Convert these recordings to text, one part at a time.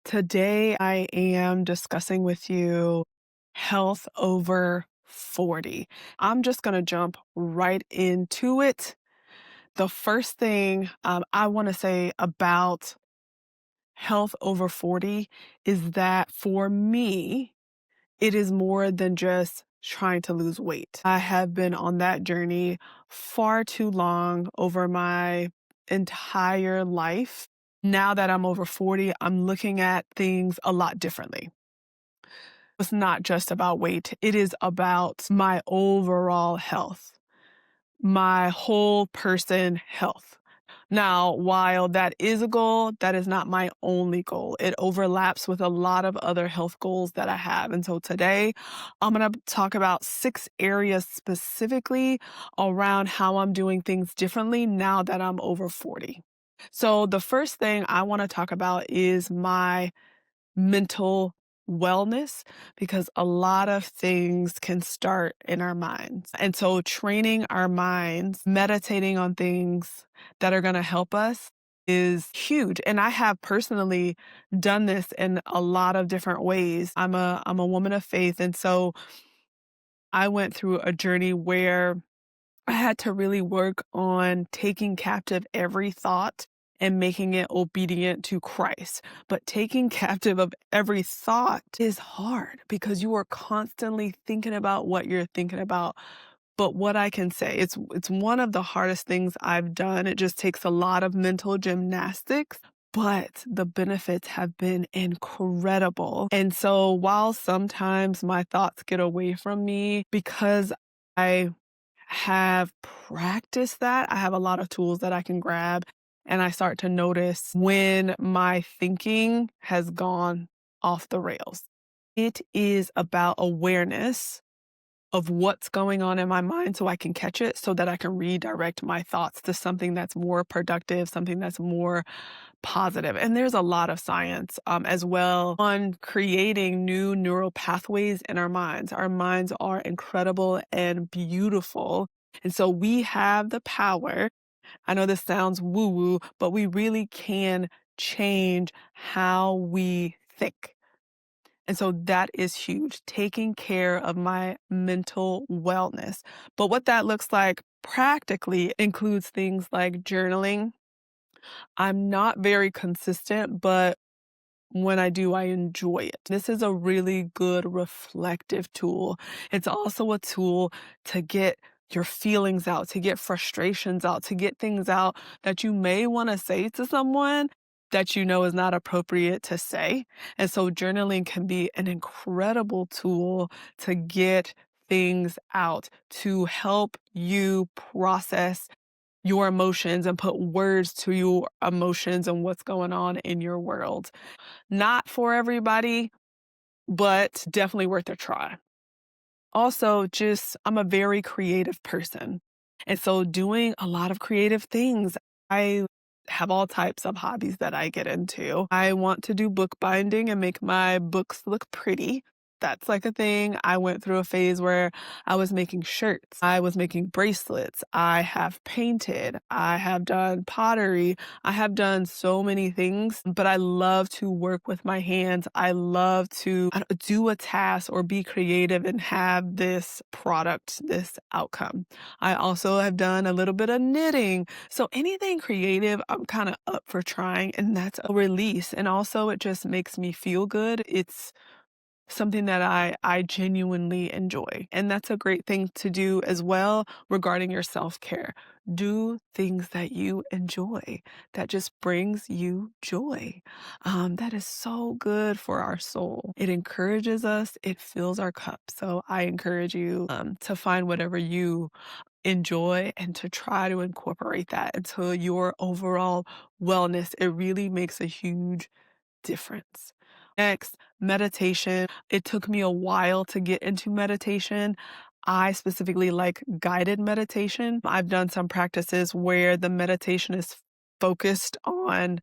Today, I am discussing with you health over 40. I'm just going to jump right into it. The first thing I want to say about health over 40 is that for me, it is more than just trying to lose weight. I have been on that journey far too long over my entire life. Now that I'm over 40, I'm looking at things a lot differently. It's not just about weight, it is about my overall health, my whole person health. Now, while that is a goal, that is not my only goal. It overlaps with a lot of other health goals that I have. And so today, I'm going to talk about 6 areas specifically around how I'm doing things differently now that I'm over 40. So, the first thing I want to talk about is my mental wellness because a lot of things can start in our minds. And so training our minds, meditating on things that are going to help us is huge. And I have personally done this in a lot of different ways. I'm a woman of faith, and so I went through a journey where I had to really work on taking captive every thought and making it obedient to Christ. But taking captive of every thought is hard because you are constantly thinking about what you're thinking about. But what I can say, it's one of the hardest things I've done. It just takes a lot of mental gymnastics, but the benefits have been incredible. And so while sometimes my thoughts get away from me because I have practiced that, I have a lot of tools that I can grab, and I start to notice when my thinking has gone off the rails. It is about awareness of what's going on in my mind so I can catch it so that I can redirect my thoughts to something that's more productive, something that's more positive. And there's a lot of science as well on creating new neural pathways in our minds. Our minds are incredible and beautiful. And so we have the power. I know this sounds woo woo, but we really can change how we think. And so that is huge, taking care of my mental wellness. But what that looks like practically includes things like journaling. I'm not very consistent, but when I do, I enjoy it. This is a really good reflective tool. It's also a tool to get your feelings out, to get frustrations out, to get things out that you may want to say to someone that you know is not appropriate to say. And so journaling can be an incredible tool to get things out, to help you process your emotions and put words to your emotions and what's going on in your world. Not for everybody, but definitely worth a try. Also, just I'm a very creative person. And so doing a lot of creative things, I have all types of hobbies that I get into. I want to do bookbinding and make my books look pretty. That's like a thing. I went through a phase where I was making shirts. I was making bracelets. I have painted. I have done pottery. I have done so many things, but I love to work with my hands. I love to do a task or be creative and have this product, this outcome. I also have done a little bit of knitting. So anything creative, I'm kind of up for trying, and that's a release. And also, it just makes me feel good. It's something that I genuinely enjoy. And that's a great thing to do as well regarding your self-care. Do things that you enjoy, that just brings you joy. That is so good for our soul. It encourages us, it fills our cup. So I encourage you to find whatever you enjoy and to try to incorporate that into your overall wellness. It really makes a huge difference. Next, meditation. It took me a while to get into meditation. I specifically like guided meditation. I've done some practices where the meditation is focused on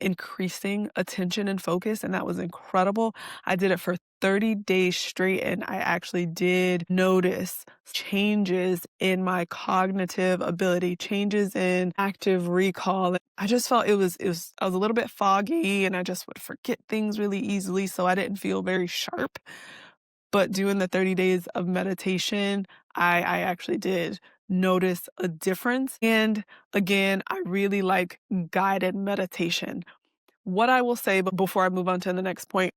increasing attention and focus, and that was incredible. I did it for 30 days straight, and I actually did notice changes in my cognitive ability, changes in active recall. I just felt I was a little bit foggy and I just would forget things really easily, so I didn't feel very sharp. But doing the 30 days of meditation, I actually did notice a difference. And again, I really like guided meditation. What I will say, but before I move on to the next point,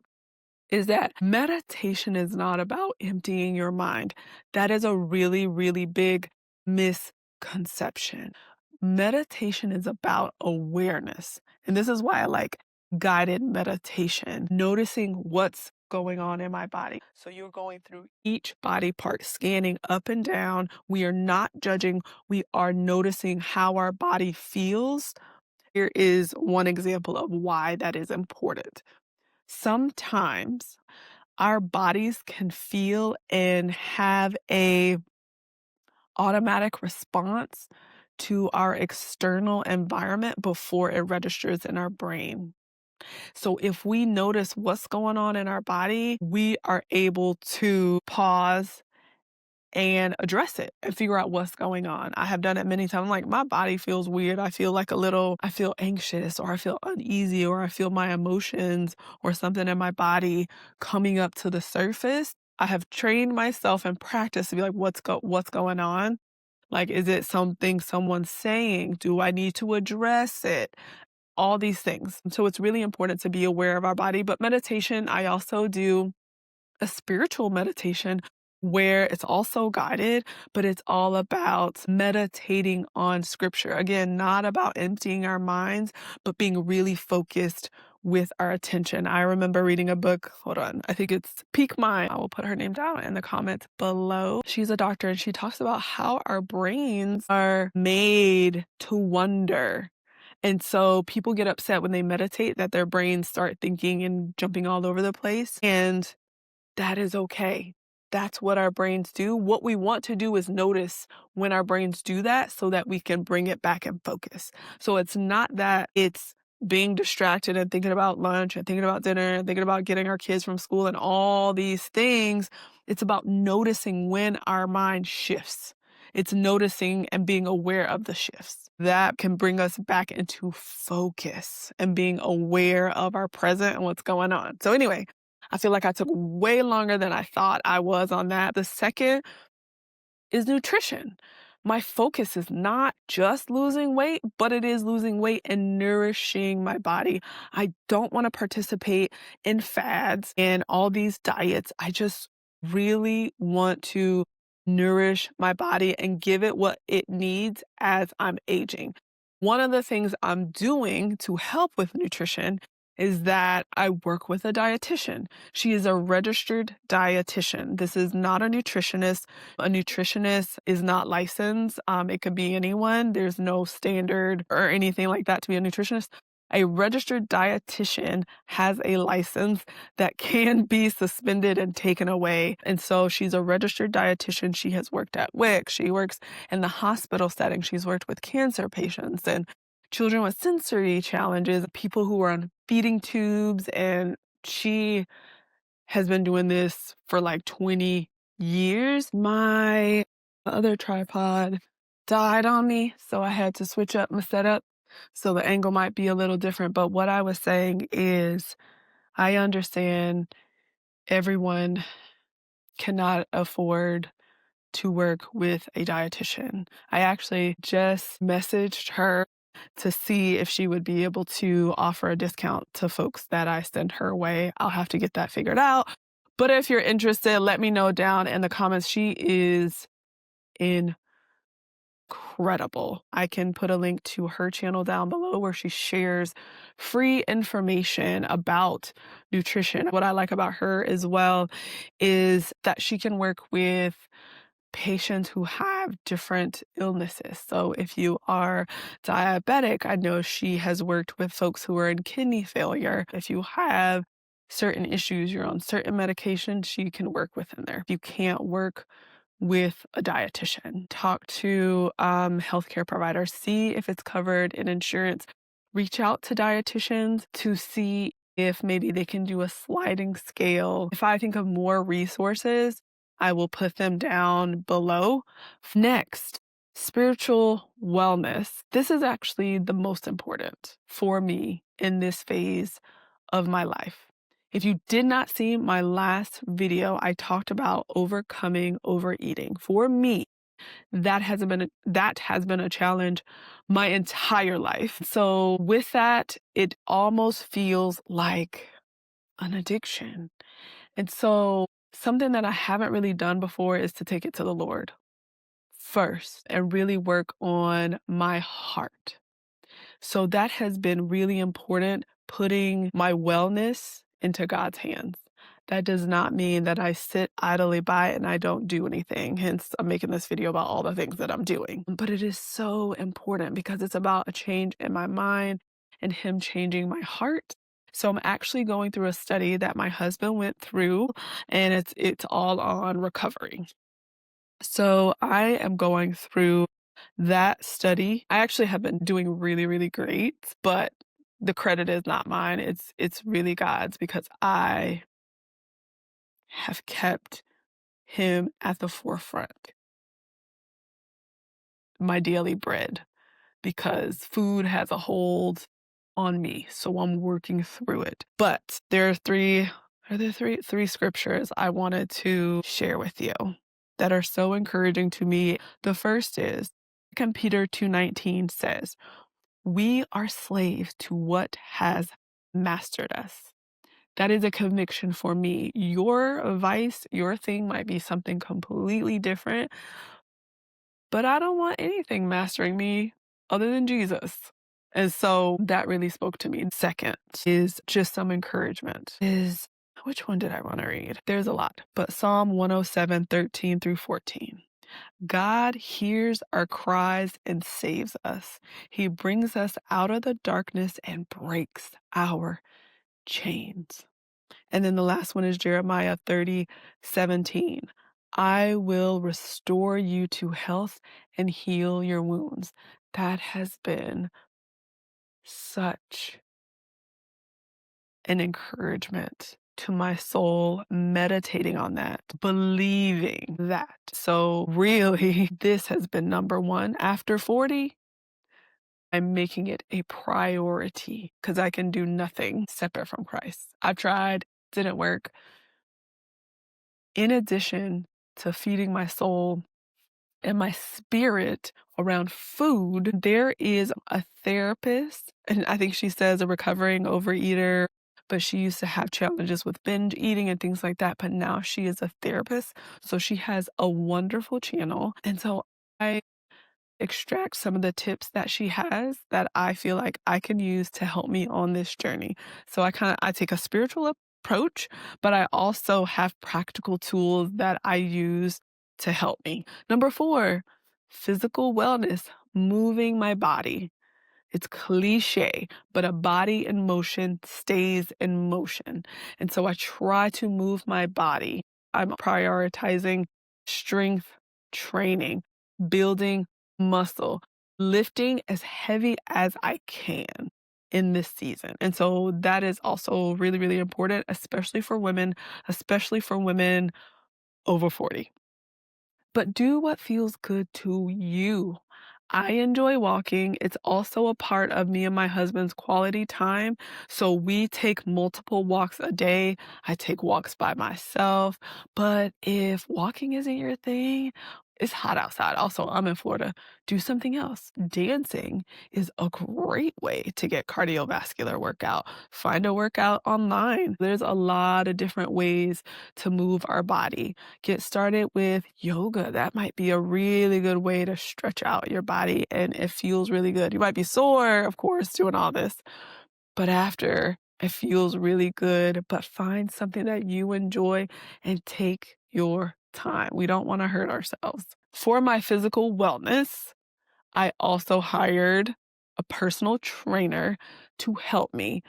is that meditation is not about emptying your mind. That is a really, really big misconception. Meditation is about awareness. And this is why I like guided meditation, noticing what's going on in my body. So you're going through each body part, scanning up and down. We are not judging, we are noticing how our body feels. Here is one example of why that is important. Sometimes our bodies can feel and have a automatic response to our external environment before it registers in our brain. So if we notice what's going on in our body, we are able to pause and address it and figure out what's going on. I have done it many times. Like, my body feels weird. I feel like I feel anxious, or I feel uneasy, or I feel my emotions or something in my body coming up to the surface. I have trained myself and practiced to be like, what's going on? Like, is it something someone's saying? Do I need to address it? All these things. So it's really important to be aware of our body. But meditation, I also do a spiritual meditation where it's also guided, but it's all about meditating on scripture. Again, not about emptying our minds, but being really focused with our attention. I remember reading a book, hold on, I think it's Peak Mind. I will put her name down in the comments below. She's a doctor and she talks about how our brains are made to wonder. And so people get upset when they meditate that their brains start thinking and jumping all over the place. And that is okay. That's what our brains do. What we want to do is notice when our brains do that so that we can bring it back in focus. So it's not that it's being distracted and thinking about lunch and thinking about dinner and thinking about getting our kids from school and all these things. It's about noticing when our mind shifts. It's noticing and being aware of the shifts. That can bring us back into focus and being aware of our present and what's going on. So anyway, I feel like I took way longer than I thought I was on that. The second is nutrition. My focus is not just losing weight, but it is losing weight and nourishing my body. I don't want to participate in fads and all these diets. I just really want to nourish my body and give it what it needs as I'm aging. One of the things I'm doing to help with nutrition is that I work with a dietitian. She is a registered dietitian. This is not a nutritionist. A nutritionist is not licensed. It could be anyone. There's no standard or anything like that to be a nutritionist. A registered dietitian has a license that can be suspended and taken away. And so she's a registered dietitian. She has worked at WIC. She works in the hospital setting. She's worked with cancer patients and children with sensory challenges, people who are on feeding tubes, and she has been doing this for like 20 years. My other tripod died on me, so I had to switch up my setup. So the angle might be a little different, but what I was saying is I understand everyone cannot afford to work with a dietitian. I actually just messaged her to see if she would be able to offer a discount to folks that I send her way. I'll have to get that figured out. But if you're interested, let me know down in the comments. She is incredible. I can put a link to her channel down below where she shares free information about nutrition. What I like about her as well is that she can work with patients who have different illnesses. So if you are diabetic, I know she has worked with folks who are in kidney failure. If you have certain issues, you're on certain medication, she can work within there. If you can't work with a dietitian. Talk to healthcare providers. See if it's covered in insurance. Reach out to dietitians to see if maybe they can do a sliding scale. If I think of more resources, I will put them down below. Next, spiritual wellness. This is actually the most important for me in this phase of my life. If you did not see my last video, I talked about overcoming overeating. For me, that has been a challenge my entire life. So with that, it almost feels like an addiction. And so something that I haven't really done before is to take it to the Lord first and really work on my heart. So that has been really important, putting my wellness into God's hands. That does not mean that I sit idly by and I don't do anything. Hence, I'm making this video about all the things that I'm doing. But it is so important because it's about a change in my mind and Him changing my heart. So I'm actually going through a study that my husband went through, and it's all on recovery. So I am going through that study. I actually have been doing really, really great, but the credit is not mine. It's really God's because I have kept him at the forefront, my daily bread, because food has a hold on me. So I'm working through it. But are there three scriptures I wanted to share with you that are so encouraging to me. The first is 2 Peter 2:19 says, "We are slaves to what has mastered us." That is a conviction for me. Your vice, your thing might be something completely different, but I don't want anything mastering me other than Jesus. And so that really spoke to me. Second is just some encouragement. Is which one did I want to read? There's a lot, but Psalm 107:13 through 14. God hears our cries and saves us. He brings us out of the darkness and breaks our chains. And then the last one is Jeremiah 30:17. I will restore you to health and heal your wounds. That has been such an encouragement to my soul, meditating on that, believing that. So, really, this has been number one. After 40, I'm making it a priority because I can do nothing separate from Christ. I've tried, didn't work. In addition to feeding my soul and my spirit around food, there is a therapist, and I think she says a recovering overeater, but she used to have challenges with binge eating and things like that, but now she is a therapist. So she has a wonderful channel. And so I extract some of the tips that she has that I feel like I can use to help me on this journey. So I take a spiritual approach, but I also have practical tools that I use to help me. Number 4, physical wellness, moving my body. It's cliche, but a body in motion stays in motion. And so I try to move my body. I'm prioritizing strength training, building muscle, lifting as heavy as I can in this season. And so that is also really, really important, especially for women over 40. But do what feels good to you. I enjoy walking. It's also a part of me and my husband's quality time. So we take multiple walks a day. I take walks by myself. But if walking isn't your thing, it's hot outside. Also, I'm in Florida. Do something else. Dancing is a great way to get cardiovascular workout. Find a workout online. There's a lot of different ways to move our body. Get started with yoga. That might be a really good way to stretch out your body, and it feels really good. You might be sore, of course, doing all this, but after, it feels really good. But find something that you enjoy and take your time. We don't want to hurt ourselves. For my physical wellness, I also hired a personal trainer to help me.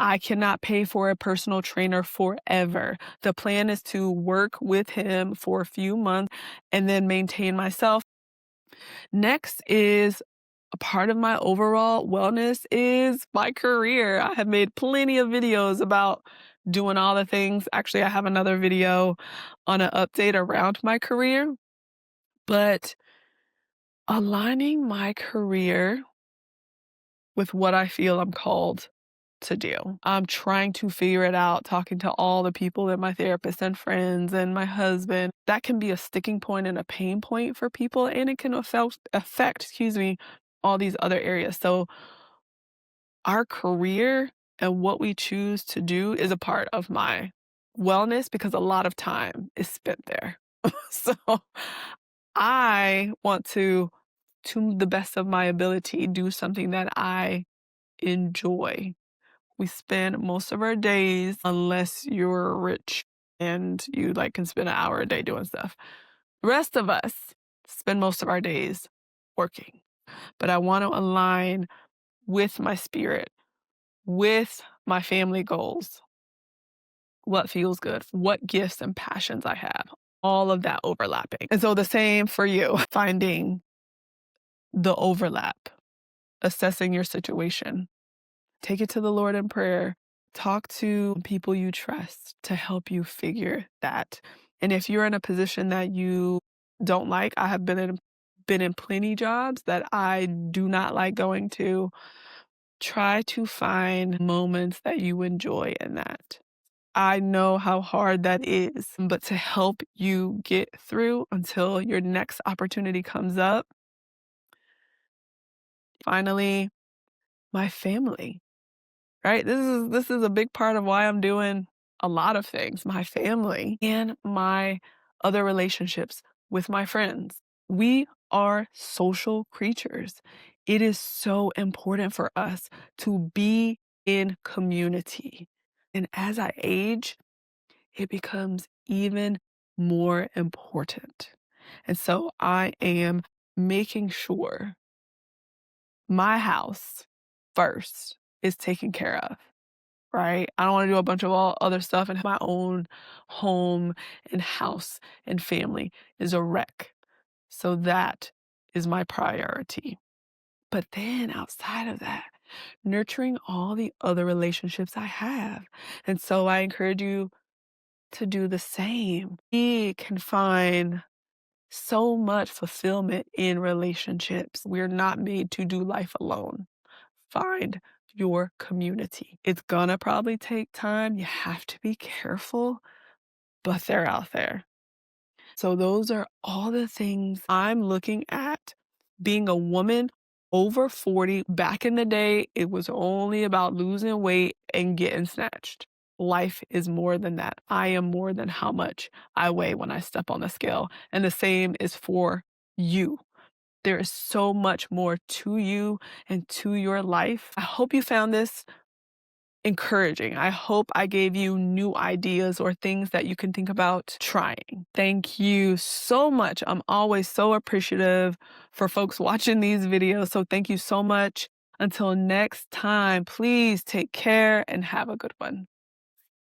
I cannot pay for a personal trainer forever. The plan is to work with him for a few months and then maintain myself. Next is a part of my overall wellness is my career. I have made plenty of videos about doing all the things. Actually, I have another video on an update around my career, but aligning my career with what I feel I'm called to do. I'm trying to figure it out, talking to all the people and my therapist and friends and my husband. That can be a sticking point and a pain point for people, and it can affect, all these other areas. So our career and what we choose to do is a part of my wellness because a lot of time is spent there. So I want to the best of my ability, do something that I enjoy. We spend most of our days, unless you're rich and you like can spend an hour a day doing stuff. The rest of us spend most of our days working. But I want to align with my spirit, with my family goals, what feels good, what gifts and passions I have, all of that overlapping. And so the same for you, finding the overlap, assessing your situation. Take it to the Lord in prayer. Talk to people you trust to help you figure that. And if you're in a position that you don't like, I have been in plenty jobs that I do not like going to. Try to find moments that you enjoy in that. I know how hard that is, but to help you get through until your next opportunity comes up, finally, my family. Right? This is a big part of why I'm doing a lot of things. My family and my other relationships with my friends. We are social creatures. It is so important for us to be in community. And as I age, it becomes even more important. And so I am making sure my house first is taken care of. Right? I don't wanna do a bunch of all other stuff and my own home and house and family is a wreck. So that is my priority. But then outside of that, nurturing all the other relationships I have. And so I encourage you to do the same. We can find so much fulfillment in relationships. We're not made to do life alone. Find your community. It's gonna probably take time. You have to be careful, but they're out there. So those are all the things I'm looking at being a woman over 40. Back in the day, it was only about losing weight and getting snatched. Life is more than that. I am more than how much I weigh when I step on the scale. And the same is for you. There is so much more to you and to your life. I hope you found this encouraging. I hope I gave you new ideas or things that you can think about trying. Thank you so much. I'm always so appreciative for folks watching these videos. So thank you so much. Until next time, please take care and have a good one.